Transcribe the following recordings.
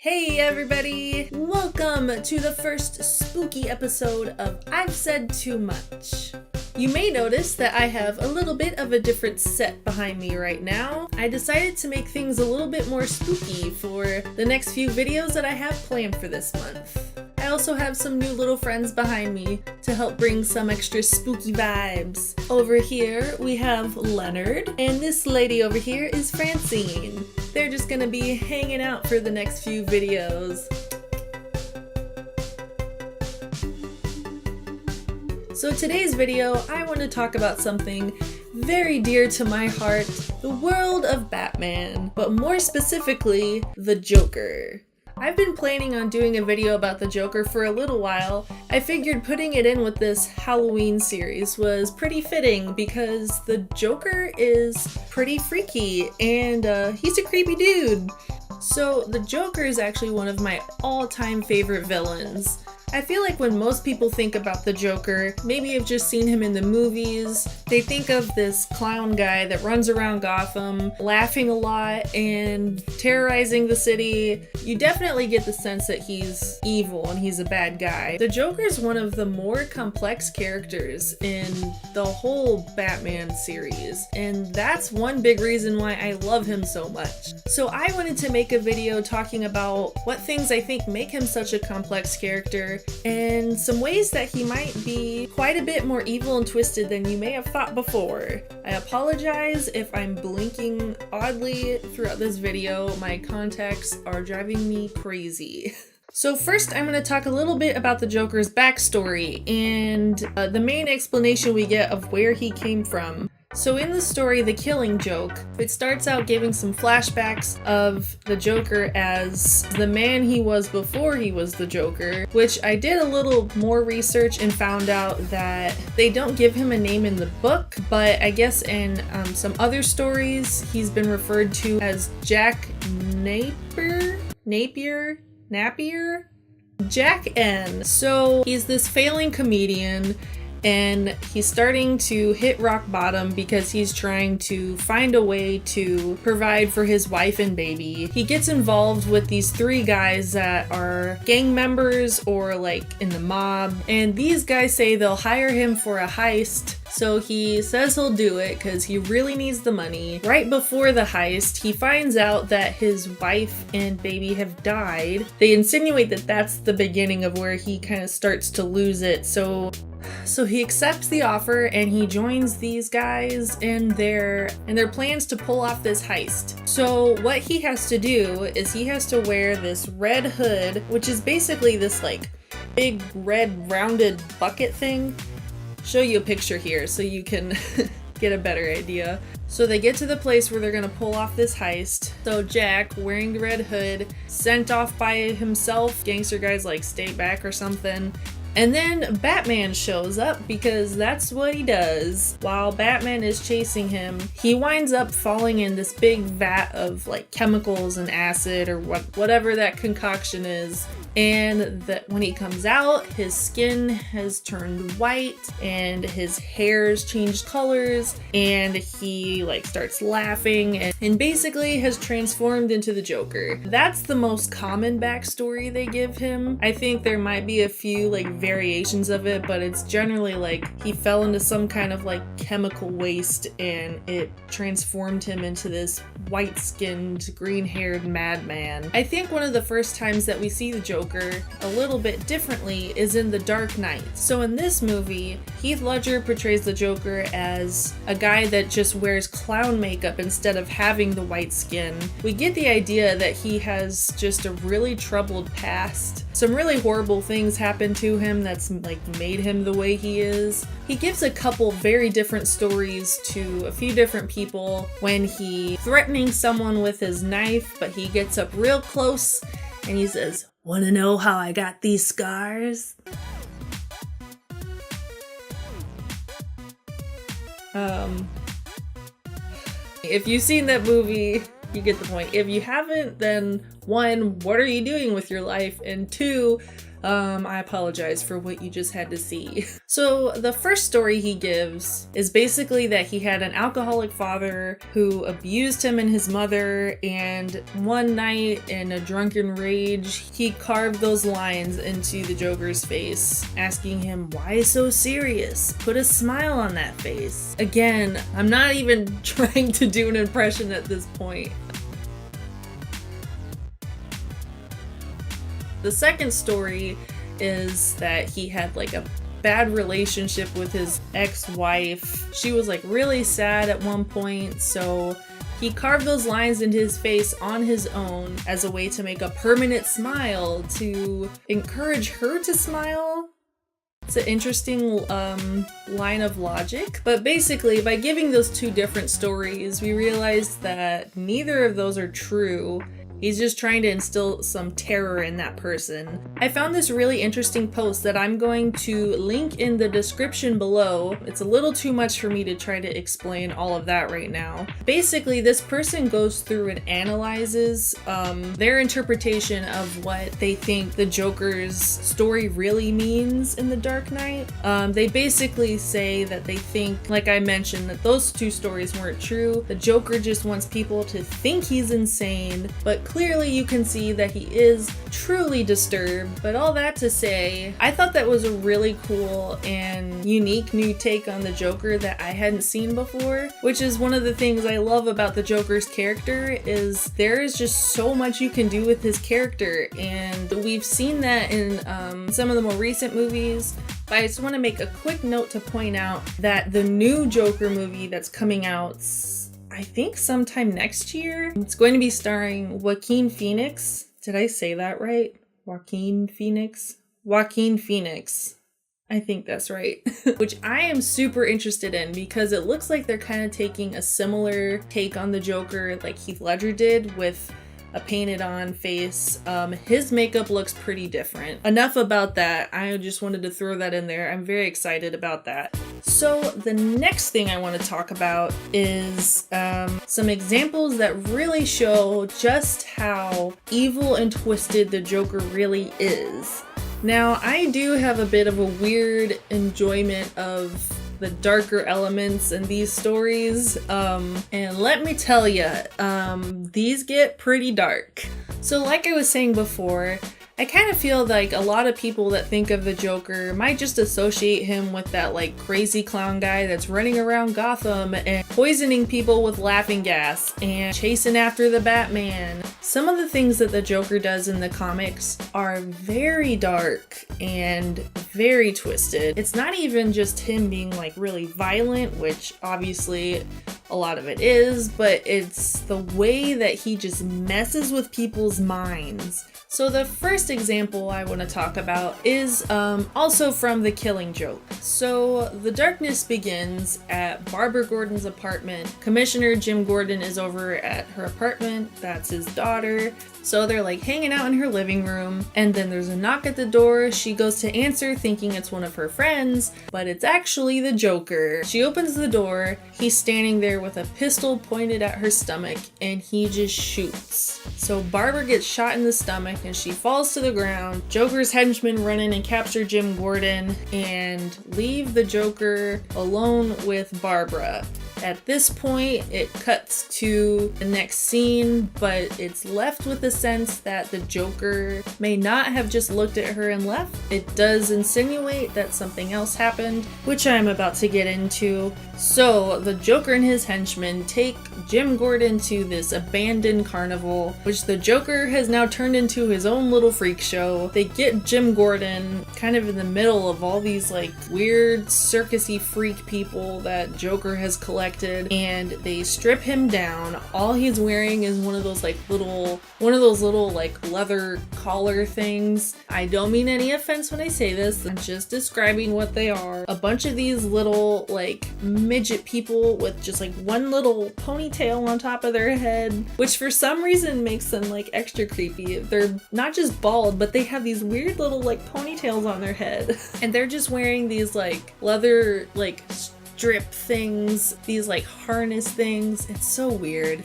Hey everybody! Welcome to the first spooky episode of I've Said Too Much. You may notice that I have a little bit of a different set behind me right now. I decided to make things a little bit more spooky for the next few videos that I have planned for this month. I also have some new little friends behind me to help bring some extra spooky vibes. Over here we have Leonard, and this lady over here is Francine. They're just gonna be hanging out for the next few videos. So today's video, I want to talk about something very dear to my heart, the world of Batman, but more specifically, the Joker. I've been planning on doing a video about the Joker for a little while. I figured putting it in with this Halloween series was pretty fitting because the Joker is pretty freaky and he's a creepy dude. So the Joker is actually one of my all-time favorite villains. I feel like when most people think about the Joker, maybe have just seen him in the movies, they think of this clown guy that runs around Gotham, laughing a lot and terrorizing the city. You definitely get the sense that he's evil and he's a bad guy. The Joker is one of the more complex characters in the whole Batman series, and that's one big reason why I love him so much. So I wanted to make a video talking about what things I think make him such a complex character and some ways that he might be quite a bit more evil and twisted than you may have thought before. I apologize if I'm blinking oddly throughout this video. My contacts are driving me crazy. So first I'm going to talk a little bit about the Joker's backstory and the main explanation we get of where he came from. So in the story, The Killing Joke, it starts out giving some flashbacks of the Joker as the man he was before he was the Joker, which I did a little more research and found out that they don't give him a name in the book, but I guess in some other stories, he's been referred to as Jack Napier? Jack N. So he's this failing comedian, and he's starting to hit rock bottom because he's trying to find a way to provide for his wife and baby. He gets involved with these three guys that are gang members or like in the mob, and these guys say they'll hire him for a heist. So he says he'll do it because he really needs the money. Right before the heist, he finds out that his wife and baby have died. They insinuate that that's the beginning of where he kind of starts to lose it. So he accepts the offer and he joins these guys in their plans to pull off this heist. So what he has to do is he has to wear this red hood, which is basically this like big red rounded bucket thing. Show you a picture here so you can get a better idea. So they get to the place where they're gonna pull off this heist. So Jack, wearing the red hood, sent off by himself. Gangster guys like stay back or something. And then Batman shows up because that's what he does. While Batman is chasing him, he winds up falling in this big vat of like chemicals and acid or whatever that concoction is. And that when he comes out, his skin has turned white and his hair's changed colors and he like starts laughing and basically has transformed into the Joker. That's the most common backstory they give him. I think there might be a few like variations of it, but it's generally like he fell into some kind of like chemical waste and it transformed him into this white-skinned, green-haired madman. I think one of the first times that we see the Joker a little bit differently is in The Dark Knight. So in this movie, Heath Ledger portrays the Joker as a guy that just wears clown makeup instead of having the white skin. We get the idea that he has just a really troubled past. Some really horrible things happen to him that's like made him the way he is. He gives a couple very different stories to a few different people when he's threatening someone with his knife, but he gets up real close and he says, "Wanna know how I got these scars?" If you've seen that movie, you get the point. If you haven't, then one, what are you doing with your life? And two, I apologize for what you just had to see. So the first story he gives is basically that he had an alcoholic father who abused him and his mother, and one night in a drunken rage, he carved those lines into the Joker's face, asking him, "Why so serious? Put a smile on that face." Again, I'm not even trying to do an impression at this point. The second story is that he had like a bad relationship with his ex-wife. She was like really sad at one point, so he carved those lines into his face on his own as a way to make a permanent smile, to encourage her to smile. It's an interesting line of logic, but basically by giving those two different stories, we realized that neither of those are true. He's just trying to instill some terror in that person. I found this really interesting post that I'm going to link in the description below. It's a little too much for me to try to explain all of that right now. Basically, this person goes through and analyzes their interpretation of what they think the Joker's story really means in The Dark Knight. They basically say that they think, like I mentioned, that those two stories weren't true. The Joker just wants people to think he's insane, but clearly you can see that he is truly disturbed. But all that to say, I thought that was a really cool and unique new take on the Joker that I hadn't seen before, which is one of the things I love about the Joker's character, is there is just so much you can do with his character, and we've seen that in some of the more recent movies. But I just want to make a quick note to point out that the new Joker movie that's coming out, I think sometime next year, it's going to be starring Joaquin Phoenix. Did I say that right? Joaquin Phoenix? Joaquin Phoenix. I think that's right. Which I am super interested in, because it looks like they're kind of taking a similar take on the Joker like Heath Ledger did, with a painted on face. His makeup looks pretty different. Enough about that. I just wanted to throw that in there. I'm very excited about that. So the next thing I want to talk about is some examples that really show just how evil and twisted the Joker really is. Now, I do have a bit of a weird enjoyment of the darker elements in these stories, and let me tell you, these get pretty dark. So like I was saying before, I kind of feel like a lot of people that think of the Joker might just associate him with that like crazy clown guy that's running around Gotham and poisoning people with laughing gas and chasing after the Batman. Some of the things that the Joker does in the comics are very dark and very twisted. It's not even just him being like really violent, which obviously a lot of it is, but it's the way that he just messes with people's minds. So the first example I want to talk about is also from The Killing Joke. So the darkness begins at Barbara Gordon's apartment. Commissioner Jim Gordon is over at her apartment. That's his daughter. So they're like hanging out in her living room, and then there's a knock at the door. She goes to answer thinking it's one of her friends, but it's actually the Joker. She opens the door. He's standing there with a pistol pointed at her stomach, and he just shoots. So Barbara gets shot in the stomach and she falls to the ground. Joker's henchmen run in and capture Jim Gordon and leave the Joker alone with Barbara. At this point, it cuts to the next scene, but it's left with the sense that the Joker may not have just looked at her and left. It does insinuate that something else happened, which I'm about to get into. So the Joker and his henchmen take Jim Gordon to this abandoned carnival, which the Joker has now turned into his own little freak show. They get Jim Gordon kind of in the middle of all these like weird circusy freak people that Joker has collected, and they strip him down. All he's wearing is one of those little like leather collar things. I don't mean any offense when I say this, I'm just describing what they are. A bunch of these little like midget people with just like one little ponytail on top of their head, which for some reason makes them like extra creepy. They're not just bald, but they have these weird little like ponytails on their head. And they're just wearing these like leather like strip things, these like harness things. It's so weird.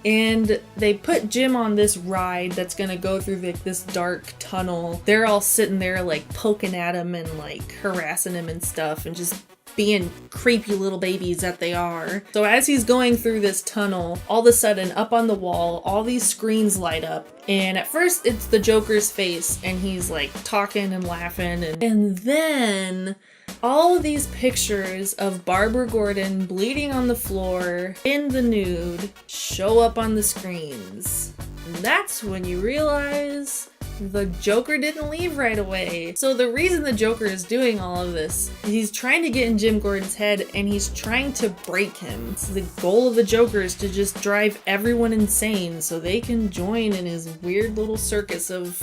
And they put Jim on this ride that's gonna go through this dark tunnel. They're all sitting there like poking at him and like harassing him and stuff and just being creepy little babies that they are. So as he's going through this tunnel, all of a sudden up on the wall, all these screens light up. And at first it's the Joker's face and he's like talking and laughing. And then all of these pictures of Barbara Gordon bleeding on the floor in the nude show up on the screens. And that's when you realize the Joker didn't leave right away. So the reason the Joker is doing all of this, he's trying to get in Jim Gordon's head and he's trying to break him. So the goal of the Joker is to just drive everyone insane so they can join in his weird little circus of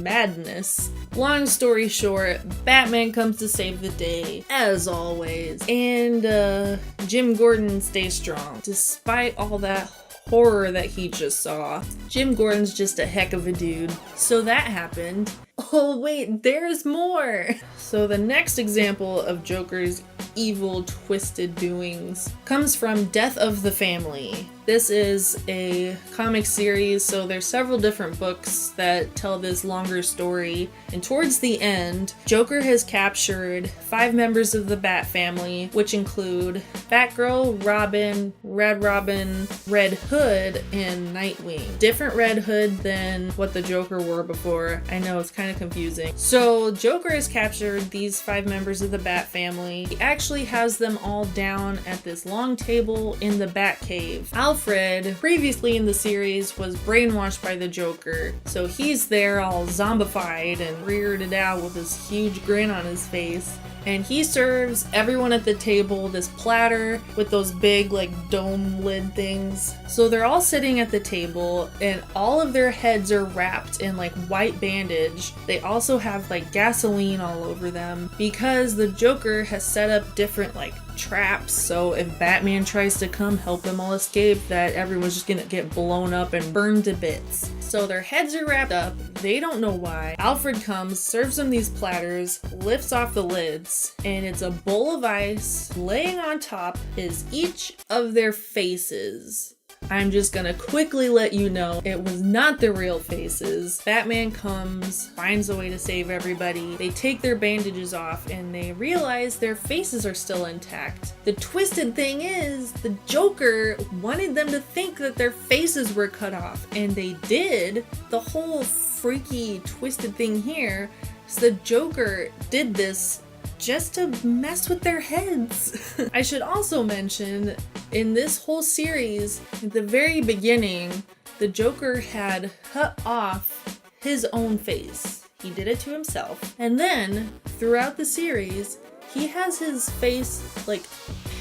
madness. Long story short, Batman comes to save the day, as always. And Jim Gordon stays strong, despite all that horror that he just saw. Jim Gordon's just a heck of a dude. So that happened. Oh wait, there's more! So the next example of Joker's evil, twisted doings comes from Death of the Family. This is a comic series, so there's several different books that tell this longer story. And towards the end, Joker has captured 5 members of the Bat family, which include Batgirl, Robin, Red Hood, and Nightwing. Different Red Hood than what the Joker wore before. I know, it's kind of confusing. So Joker has captured these 5 members of the Bat family. He actually has them all down at this long table in the Batcave. Alfred, previously in the series, was brainwashed by the Joker, so he's there all zombified and weirded out with this huge grin on his face. And he serves everyone at the table this platter with those big like dome lid things. So they're all sitting at the table and all of their heads are wrapped in like white bandage. They also have like gasoline all over them because the Joker has set up different like traps, so if Batman tries to come help them all escape, that everyone's just gonna get blown up and burned to bits. So their heads are wrapped up, they don't know why. Alfred comes, serves them these platters, lifts off the lids, and it's a bowl of ice. Laying on top is each of their faces. I'm just gonna quickly let you know it was not the real faces. Batman comes, finds a way to save everybody. They take their bandages off and they realize their faces are still intact. The twisted thing is, the Joker wanted them to think that their faces were cut off, and they did. The whole freaky twisted thing here is the Joker did this just to mess with their heads. I should also mention, in this whole series, at the very beginning, the Joker had cut off his own face. He did it to himself. And then, throughout the series, he has his face like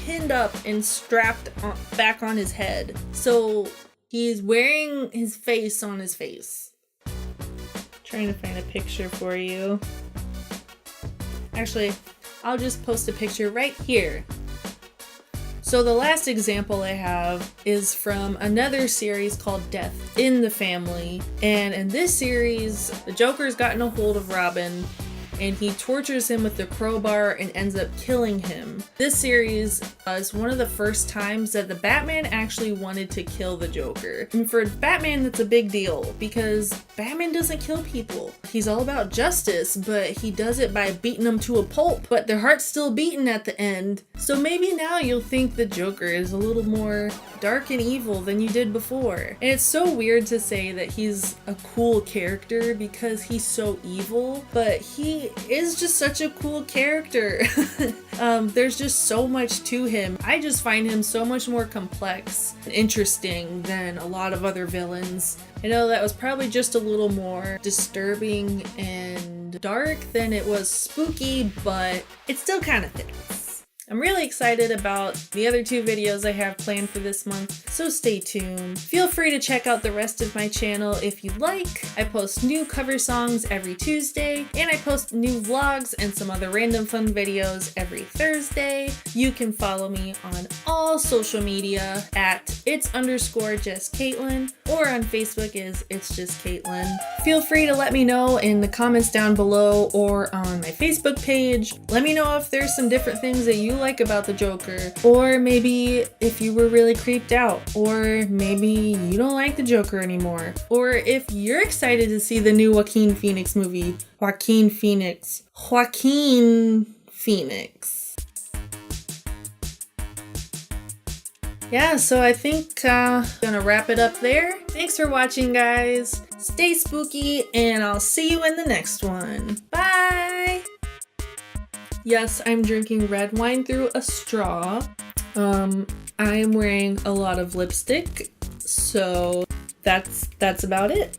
pinned up and strapped back on his head. So he's wearing his face on his face. Trying to find a picture for you. Actually, I'll just post a picture right here. So the last example I have is from another series called Death in the Family. And in this series, the Joker's gotten a hold of Robin and he tortures him with the crowbar and ends up killing him. This series is one of the first times that the Batman actually wanted to kill the Joker. And for Batman, that's a big deal because Batman doesn't kill people. He's all about justice, but he does it by beating them to a pulp. But their heart's still beating at the end. So maybe now you'll think the Joker is a little more dark and evil than you did before. And it's so weird to say that he's a cool character because he's so evil, but he is just such a cool character. There's just so much to him. I just find him so much more complex and interesting than a lot of other villains. I know that was probably just a little more disturbing and dark than it was spooky, but it still kind of fits. I'm really excited about the other 2 videos I have planned for this month, so stay tuned. Feel free to check out the rest of my channel if you'd like. I post new cover songs every Tuesday, and I post new vlogs and some other random fun videos every Thursday. You can follow me on all social media at its_justcaitlin, or on Facebook is It's Just Caitlin. Feel free to let me know in the comments down below or on my Facebook page. Let me know if there's some different things that you like about the Joker, or maybe if you were really creeped out, or maybe you don't like the Joker anymore, or if you're excited to see the new Joaquin Phoenix movie. Joaquin Phoenix. Yeah, so I think gonna wrap it up there. Thanks for watching, guys. Stay spooky, and I'll see you in the next one. Bye! Yes, I'm drinking red wine through a straw. I am wearing a lot of lipstick, so that's about it.